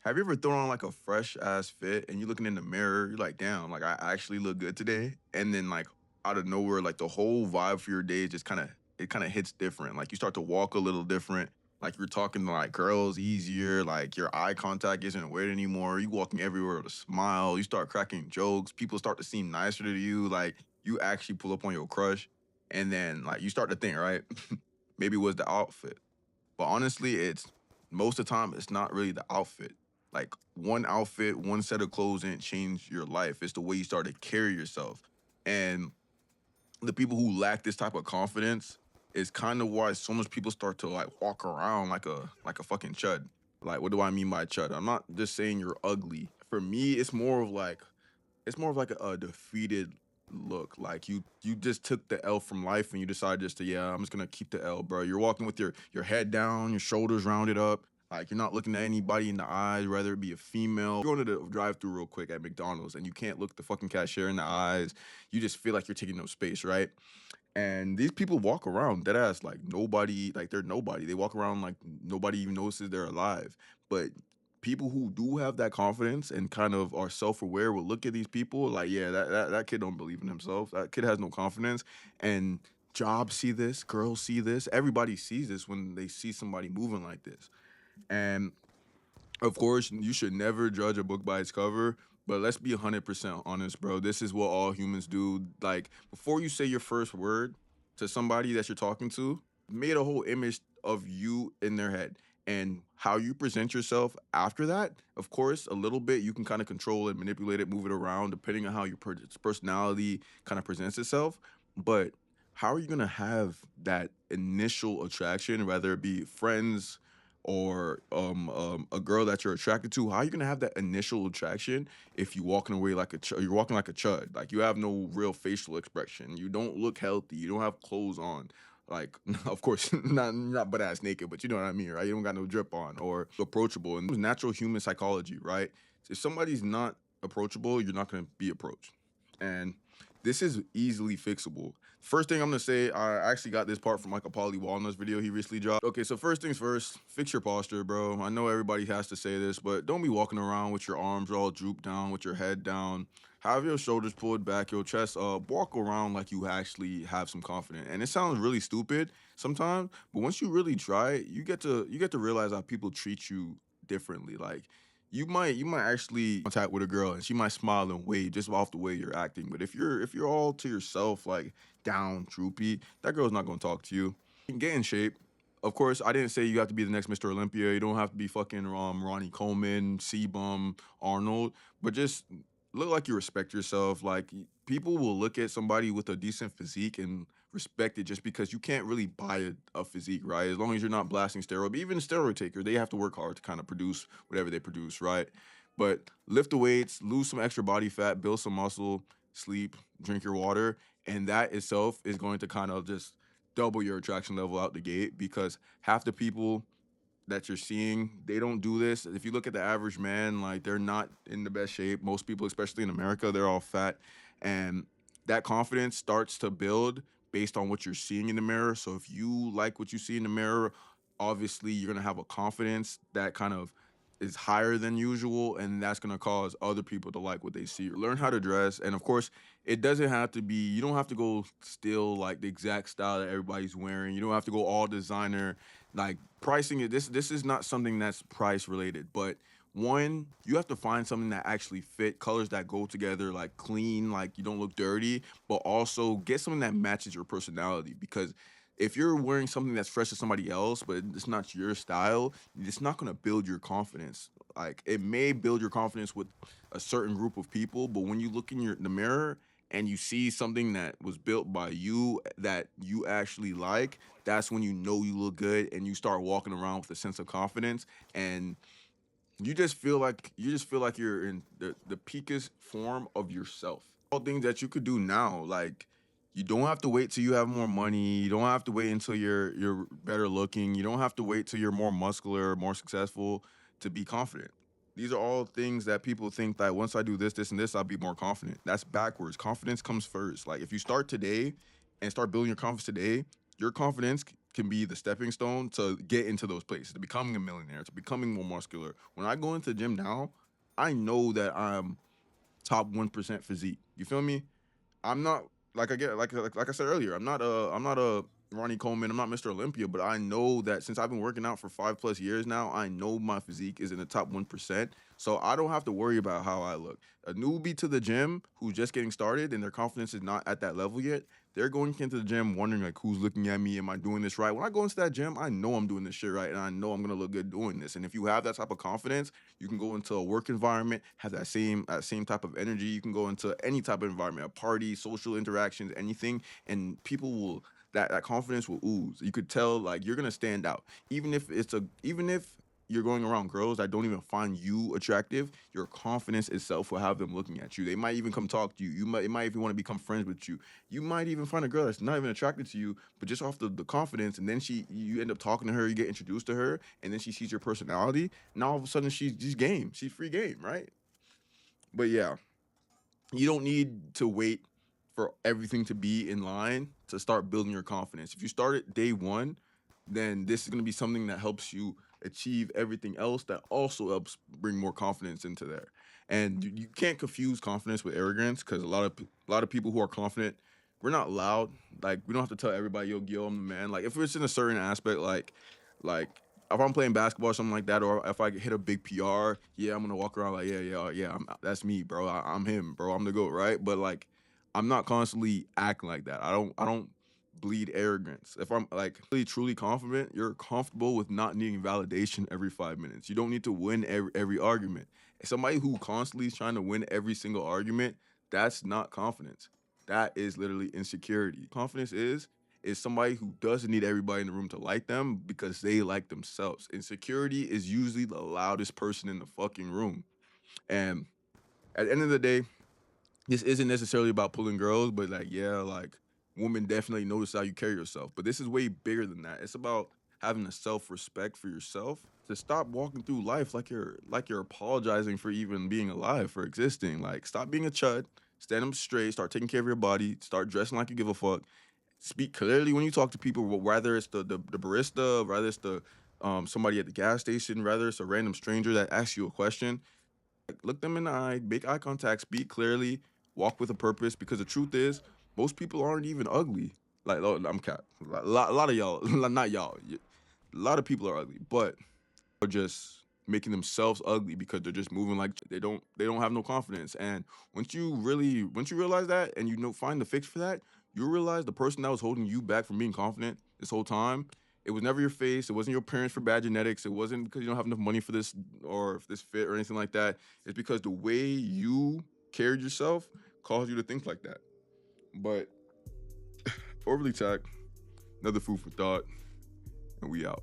Have you ever thrown on like a fresh ass fit and you're looking in the mirror, you're like, damn, like I actually look good today? And then like out of nowhere, like the whole vibe for your day just kind of hits different. Like you start to walk a little different. Like you're talking to like girls easier, like your eye contact isn't weird anymore. You walking everywhere with a smile, you start cracking jokes, people start to seem nicer to you, like you actually pull up on your crush, and then like you start to think, right? Maybe it was the outfit. But honestly, it's most of the time it's not really the outfit. Like one outfit, one set of clothes didn't change your life. It's the way you start to carry yourself. And the people who lack this type of confidence is kind of why so much people start to like walk around like a fucking chud. Like what do I mean by chud? I'm not just saying you're ugly. For me, it's more of like a defeated look. Like you just took the L from life and you decided just to, yeah, I'm just gonna keep the L, bro. You're walking with your head down, your shoulders rounded up. Like you're not looking at anybody in the eyes, whether it be a female. You're going to the drive-through real quick at McDonald's and you can't look the fucking cashier in the eyes. You just feel like you're taking up space, right? And these people walk around dead ass like nobody, like they're nobody. They walk around like nobody even notices they're alive. But people who do have that confidence and kind of are self-aware will look at these people like, yeah, that kid don't believe in himself. That kid has no confidence. And jobs see this, girls see this, everybody sees this when they see somebody moving like this. And of course, you should never judge a book by its cover, but let's be 100% honest, bro. This is what all humans do. Like, before you say your first word to somebody that you're talking to, made a whole image of you in their head. And how you present yourself after that, of course, a little bit you can kind of control it, manipulate it, move it around, depending on how your personality kind of presents itself. But how are you going to have that initial attraction, whether it be friends, or a girl that you're attracted to? How are you gonna have that initial attraction if you walking away like you're walking like a chud? Like you have no real facial expression. You don't look healthy. You don't have clothes on. Like, of course, not butt ass naked, but you know what I mean, right? You don't got no drip on or approachable. And it's natural human psychology, right? If somebody's not approachable, you're not gonna be approached. And this is easily fixable. First thing I'm gonna say, I actually got this part from like a Polly Walnuts video he recently dropped. Okay, so first things first, fix your posture, bro. I know everybody has to say this, but don't be walking around with your arms all drooped down, with your head down. Have your shoulders pulled back, your chest up. Walk around like you actually have some confidence. And it sounds really stupid sometimes, but once you really try it, you get to realize how people treat you differently. Like you might actually contact with a girl and she might smile and wave just off the way you're acting. But if you're all to yourself, like down, droopy, that girl's not gonna talk to you. Get in shape. Of course, I didn't say you have to be the next Mr. Olympia. You don't have to be fucking Ronnie Coleman, C-Bum, Arnold, but just look like you respect yourself. Like people will look at somebody with a decent physique and respect it just because you can't really buy a physique, right? As long as you're not blasting steroid. But even steroid takers, they have to work hard to kind of produce whatever they produce, right? But lift the weights, lose some extra body fat, build some muscle, sleep, drink your water, and that itself is going to kind of just double your attraction level out the gate because half the people that you're seeing, they don't do this. If you look at the average man, like they're not in the best shape. Most people, especially in America, they're all fat. And that confidence starts to build based on what you're seeing in the mirror. So if you like what you see in the mirror, obviously you're gonna have a confidence that kind of is higher than usual, and that's gonna cause other people to like what they see. Learn how to dress, and of course, it doesn't have to be. You don't have to go still like the exact style that everybody's wearing. You don't have to go all designer. Like pricing it, this is not something that's price related, but one, you have to find something that actually fit, colors that go together, like clean, like you don't look dirty, but also get something that matches your personality. Because if you're wearing something that's fresh to somebody else, but it's not your style, it's not gonna build your confidence. Like it may build your confidence with a certain group of people, but when you look in the mirror and you see something that was built by you that you actually like, that's when you know you look good and you start walking around with a sense of confidence, and you just feel like you're in the peakest form of yourself. All things that you could do now, like you don't have to wait till you have more money. You don't have to wait until you're better looking. You don't have to wait till you're more muscular, more successful to be confident. These are all things that people think that once I do this, this, and this, I'll be more confident. That's backwards. Confidence comes first. Like if you start today and start building your confidence today, your confidence can be the stepping stone to get into those places, to becoming a millionaire, to becoming more muscular. When I go into the gym now, I know that I'm top 1% physique. You feel me? I'm not like I get like I said earlier. I'm not a Ronnie Coleman. I'm not Mr. Olympia, but I know that since I've been working out for 5 plus years now, I know my physique is in the top 1%. So I don't have to worry about how I look. A newbie to the gym who's just getting started and their confidence is not at that level yet, they're going into the gym wondering like who's looking at me. Am I doing this right? When I go into that gym, I know I'm doing this shit right, and I know I'm gonna look good doing this. And if you have that type of confidence, you can go into a work environment, have that same type of energy. You can go into any type of environment, a party, social interactions, anything, and people will that confidence will ooze. You could tell like you're gonna stand out, even if you're going around girls that don't even find you attractive. Your confidence itself will have them looking at you. They might even come talk to you. They might even want to become friends with you. You might even find a girl that's not even attracted to you, but just off the confidence, and then you end up talking to her, you get introduced to her, and then she sees your personality, and all of a sudden she's game. She's free game, right? But yeah, you don't need to wait for everything to be in line to start building your confidence. If you start at day one, then this is going to be something that helps you achieve everything else that also helps bring more confidence into there. And you can't confuse confidence with arrogance because a lot of people who are confident, we're not loud. Like we don't have to tell everybody, yo, I'm the man. Like if it's in a certain aspect, like if I'm playing basketball or something like that, or if I hit a big PR, yeah, I'm gonna walk around like, yeah, that's me, bro. I'm him, bro. I'm the goat, right? But like, I'm not constantly acting like that. I don't bleed arrogance. If I'm like really truly confident, you're comfortable with not needing validation every 5 minutes. You don't need to win every argument. Somebody who constantly is trying to win every single argument, that's not confidence. That is literally insecurity. Confidence is somebody who doesn't need everybody in the room to like them because they like themselves. Insecurity is usually the loudest person in the fucking room. And at the end of the day, this isn't necessarily about pulling girls, but like, yeah, like women definitely notice how you carry yourself. But this is way bigger than that. It's about having a self-respect for yourself to stop walking through life like you're apologizing for even being alive, for existing. Like stop being a chud, stand up straight, start taking care of your body, start dressing like you give a fuck, speak clearly when you talk to people, whether it's the barista, whether it's the somebody at the gas station, whether it's a random stranger that asks you a question. Like, look them in the eye, make eye contact, speak clearly, walk with a purpose. Because the truth is, most people aren't even ugly. Like, oh, I'm cat. A lot of y'all, not y'all. A lot of people are ugly, but are just making themselves ugly because they're just moving like they don't have no confidence. And once you realize that and find the fix for that, you realize the person that was holding you back from being confident this whole time, it was never your face, it wasn't your parents for bad genetics, it wasn't because you don't have enough money for this or if this fit or anything like that. It's because the way you carried yourself caused you to think like that. But overly tech, another food for thought, and we out.